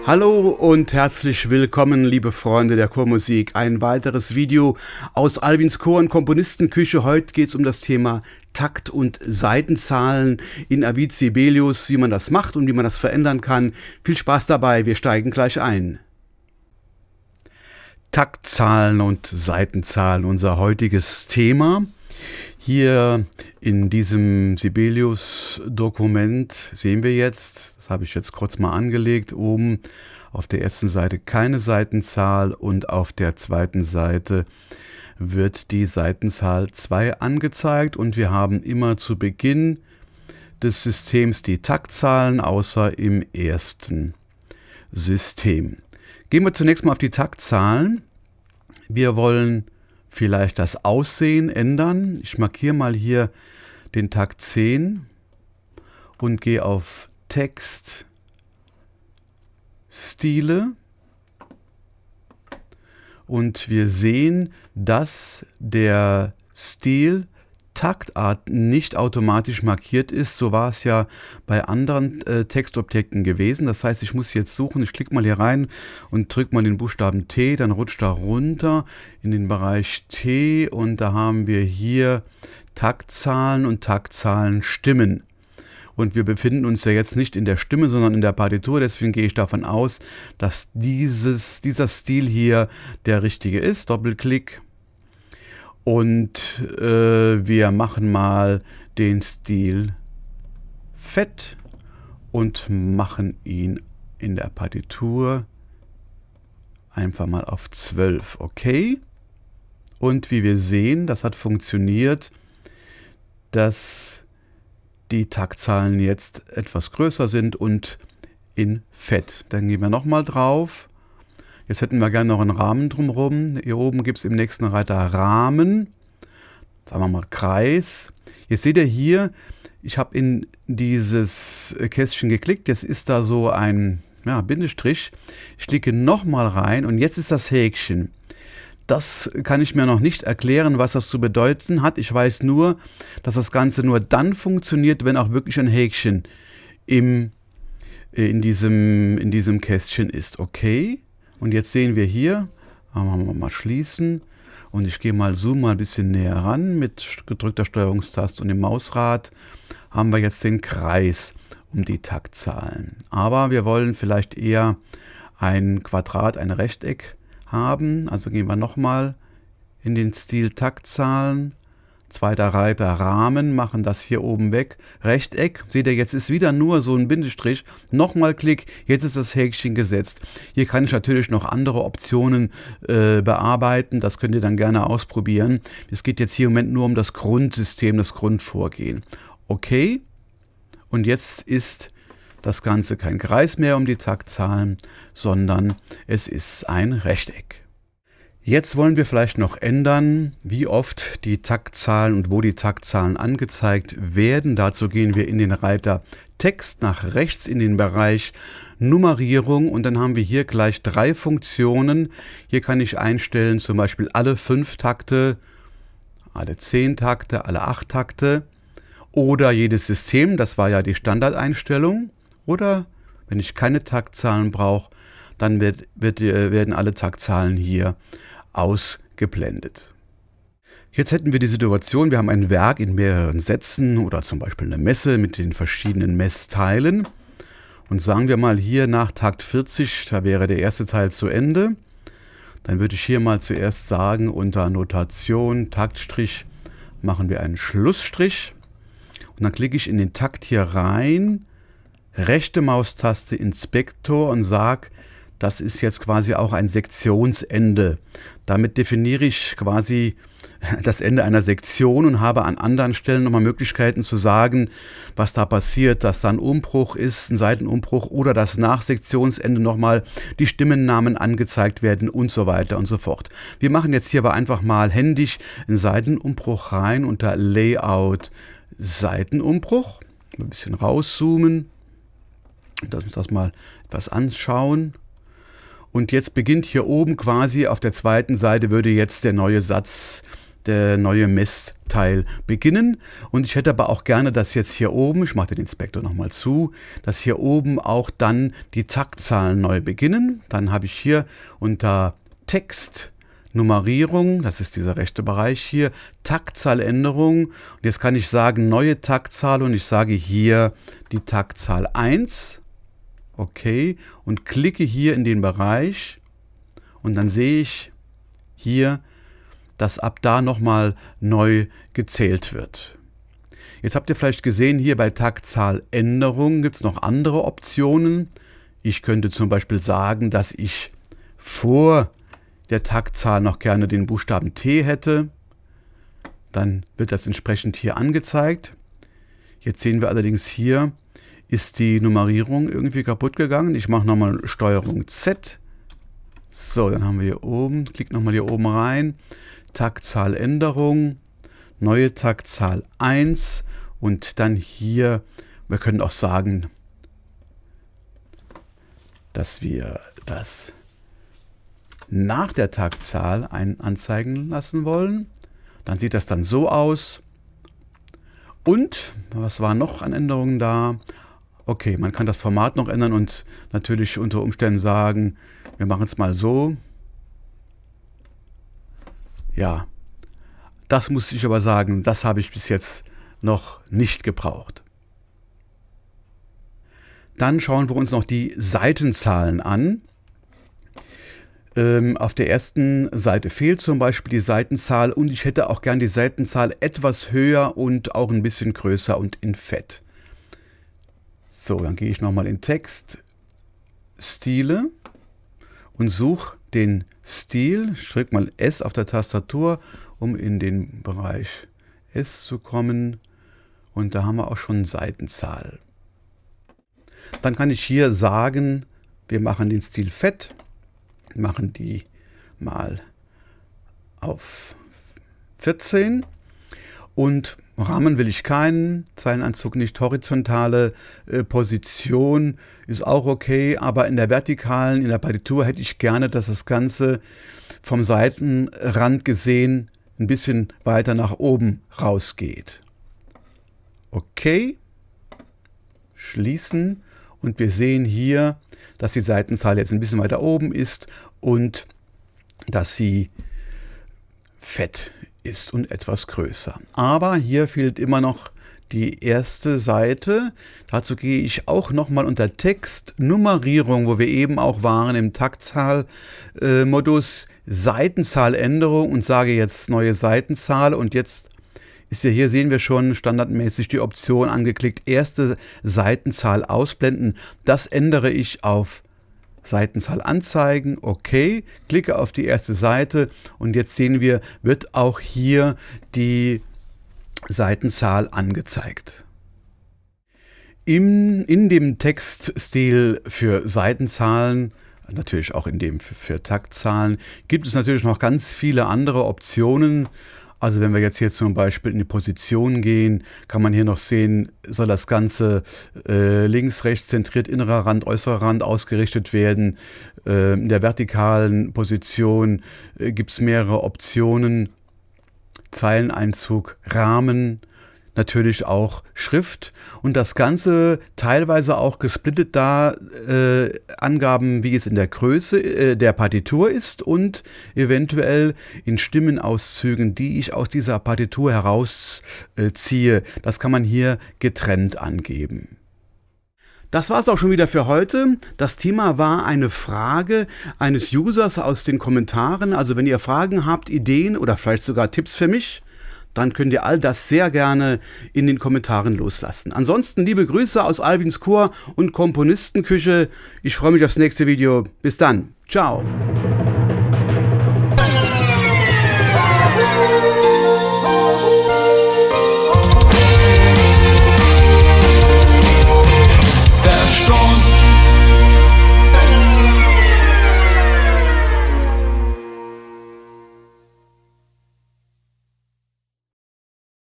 Hallo und herzlich willkommen, liebe Freunde der Chormusik. Ein weiteres Video aus Alwins Chor- und Komponistenküche. Heute geht es um das Thema Takt- und Saitenzahlen in Avid Sibelius, wie man das macht und wie man das verändern kann. Viel Spaß dabei, wir steigen gleich ein. Taktzahlen und Saitenzahlen, unser heutiges Thema. Hier in diesem Sibelius-Dokument sehen wir jetzt, das habe ich jetzt kurz mal angelegt, oben auf der ersten Seite keine Saitenzahl und auf der zweiten Seite wird die Saitenzahl 2 angezeigt und wir haben immer zu Beginn des Systems die Taktzahlen, außer im ersten System. Gehen wir zunächst mal auf die Taktzahlen. Wir wollen vielleicht das Aussehen ändern. Ich markiere mal hier den Takt 10 und gehe auf Text, Stile. Und wir sehen, dass der Stil Taktart nicht automatisch markiert ist. So war es ja bei anderen Textobjekten gewesen. Das heißt, ich muss jetzt suchen, ich klicke mal hier rein und drücke mal den Buchstaben T, dann rutscht er runter in den Bereich T und da haben wir hier Taktzahlen und Taktzahlenstimmen. Und wir befinden uns ja jetzt nicht in der Stimme, sondern in der Partitur. Deswegen gehe ich davon aus, dass dieser Stil hier der richtige ist. Doppelklick. Und wir machen mal den Stil fett und machen ihn in der Partitur einfach mal auf 12. Okay. Und wie wir sehen, das hat funktioniert, dass die Taktzahlen jetzt etwas größer sind und in fett. Dann gehen wir nochmal drauf. Jetzt hätten wir gerne noch einen Rahmen drumherum. Hier oben gibt es im nächsten Reiter Rahmen. Sagen wir mal Kreis. Jetzt seht ihr hier, ich habe in dieses Kästchen geklickt. Jetzt ist da so ein Bindestrich. Ich klicke nochmal rein und jetzt ist das Häkchen. Das kann ich mir noch nicht erklären, was das zu bedeuten hat. Ich weiß nur, dass das Ganze nur dann funktioniert, wenn auch wirklich ein Häkchen in diesem Kästchen ist. Okay. Und jetzt sehen wir hier, machen wir mal schließen und ich gehe mal zoom mal ein bisschen näher ran mit gedrückter Steuerungstaste und dem Mausrad haben wir jetzt den Kreis um die Taktzahlen. Aber wir wollen vielleicht eher ein Quadrat, ein Rechteck haben. Also gehen wir nochmal in den Stil Taktzahlen. Zweiter Reiter Rahmen, machen das hier oben weg. Rechteck, seht ihr, jetzt ist wieder nur so ein Bindestrich. Nochmal Klick, jetzt ist das Häkchen gesetzt. Hier kann ich natürlich noch andere Optionen bearbeiten. Das könnt ihr dann gerne ausprobieren. Es geht jetzt hier im Moment nur um das Grundsystem, das Grundvorgehen. Okay, und jetzt ist das Ganze kein Kreis mehr um die Taktzahlen, sondern es ist ein Rechteck. Jetzt wollen wir vielleicht noch ändern, wie oft die Taktzahlen und wo die Taktzahlen angezeigt werden. Dazu gehen wir in den Reiter Text nach rechts in den Bereich Nummerierung und dann haben wir hier gleich 3 Funktionen. Hier kann ich einstellen zum Beispiel alle 5 Takte, alle 10 Takte, alle 8 Takte oder jedes System, das war ja die Standardeinstellung. Oder wenn ich keine Taktzahlen brauche, dann werden alle Taktzahlen hier ausgeblendet. Jetzt hätten wir die Situation, wir haben ein Werk in mehreren Sätzen oder zum Beispiel eine Messe mit den verschiedenen Messteilen. Und sagen wir mal hier nach Takt 40, da wäre der erste Teil zu Ende. Dann würde ich hier mal zuerst sagen, unter Notation, Taktstrich, machen wir einen Schlussstrich. Und dann klicke ich in den Takt hier rein, rechte Maustaste Inspektor und sage, das ist jetzt quasi auch ein Sektionsende. Damit definiere ich quasi das Ende einer Sektion und habe an anderen Stellen nochmal Möglichkeiten zu sagen, was da passiert, dass da ein Umbruch ist, ein Seitenumbruch oder dass nach Sektionsende nochmal die Stimmennamen angezeigt werden und so weiter und so fort. Wir machen jetzt hier aber einfach mal händisch einen Seitenumbruch rein unter Layout Seitenumbruch. Ein bisschen rauszoomen. Lass uns das mal etwas anschauen. Und jetzt beginnt hier oben quasi auf der zweiten Seite würde jetzt der neue Satz der neue Messteil beginnen. Und ich hätte aber auch gerne, dass jetzt hier oben, ich mache den Inspektor nochmal zu, dass hier oben auch dann die Taktzahlen neu beginnen. Dann habe ich hier unter Text Nummerierung, das ist dieser rechte Bereich hier, Taktzahländerung. Und jetzt kann ich sagen neue Taktzahl und ich sage hier die Taktzahl 1. Okay, und klicke hier in den Bereich und dann sehe ich hier, dass ab da nochmal neu gezählt wird. Jetzt habt ihr vielleicht gesehen, hier bei Taktzahländerung gibt es noch andere Optionen. Ich könnte zum Beispiel sagen, dass ich vor der Taktzahl noch gerne den Buchstaben T hätte. Dann wird das entsprechend hier angezeigt. Jetzt sehen wir allerdings hier, ist die Nummerierung irgendwie kaputt gegangen. Ich mache nochmal STRG Z. So, dann haben wir hier oben, klick nochmal hier oben rein, Taktzahländerung, neue Taktzahl 1 und dann hier, wir können auch sagen, dass wir das nach der Taktzahl anzeigen lassen wollen. Dann sieht das dann so aus. Und, was war noch an Änderungen da? Okay, man kann das Format noch ändern und natürlich unter Umständen sagen, wir machen es mal so. Ja, das muss ich aber sagen, das habe ich bis jetzt noch nicht gebraucht. Dann schauen wir uns noch die Seitenzahlen an. Auf der ersten Seite fehlt zum Beispiel die Seitenzahl und ich hätte auch gern die Seitenzahl etwas höher und auch ein bisschen größer und in Fett. So, dann gehe ich nochmal in Text, Stile und suche den Stil. Ich drücke mal S auf der Tastatur, um in den Bereich S zu kommen. Und da haben wir auch schon Seitenzahl. Dann kann ich hier sagen, wir machen den Stil fett, machen die mal auf 14 und Rahmen will ich keinen, Zeilenanzug nicht, horizontale Position ist auch okay, aber in der vertikalen, in der Partitur hätte ich gerne, dass das Ganze vom Seitenrand gesehen ein bisschen weiter nach oben rausgeht. Okay, schließen und wir sehen hier, dass die Seitenzahl jetzt ein bisschen weiter oben ist und dass sie fett ist und etwas größer. Aber hier fehlt immer noch die erste Seite. Dazu gehe ich auch nochmal unter Text, Nummerierung, wo wir eben auch waren im Taktzahlmodus, Seitenzahländerung und sage jetzt neue Seitenzahl und jetzt ist ja hier, sehen wir schon standardmäßig die Option angeklickt, erste Seitenzahl ausblenden. Das ändere ich auf Seitenzahl anzeigen, okay, klicke auf die erste Seite und jetzt sehen wir, wird auch hier die Seitenzahl angezeigt. In dem Textstil für Seitenzahlen, natürlich auch in dem für Taktzahlen, gibt es natürlich noch ganz viele andere Optionen. Also wenn wir jetzt hier zum Beispiel in die Position gehen, kann man hier noch sehen, soll das Ganze links, rechts zentriert, innerer Rand, äußerer Rand ausgerichtet werden. In der vertikalen Position gibt es mehrere Optionen. Zeileneinzug, Rahmen, natürlich auch Schrift und das Ganze teilweise auch gesplittet da Angaben, wie es in der Größe der Partitur ist und eventuell in Stimmenauszügen, die ich aus dieser Partitur herausziehe. Das kann man hier getrennt angeben. Das war es auch schon wieder für heute. Das Thema war eine Frage eines Users aus den Kommentaren. Also wenn ihr Fragen habt, Ideen oder vielleicht sogar Tipps für mich, dann könnt ihr all das sehr gerne in den Kommentaren loslassen. Ansonsten liebe Grüße aus Alwins Chor und Komponistenküche. Ich freue mich aufs nächste Video. Bis dann. Ciao.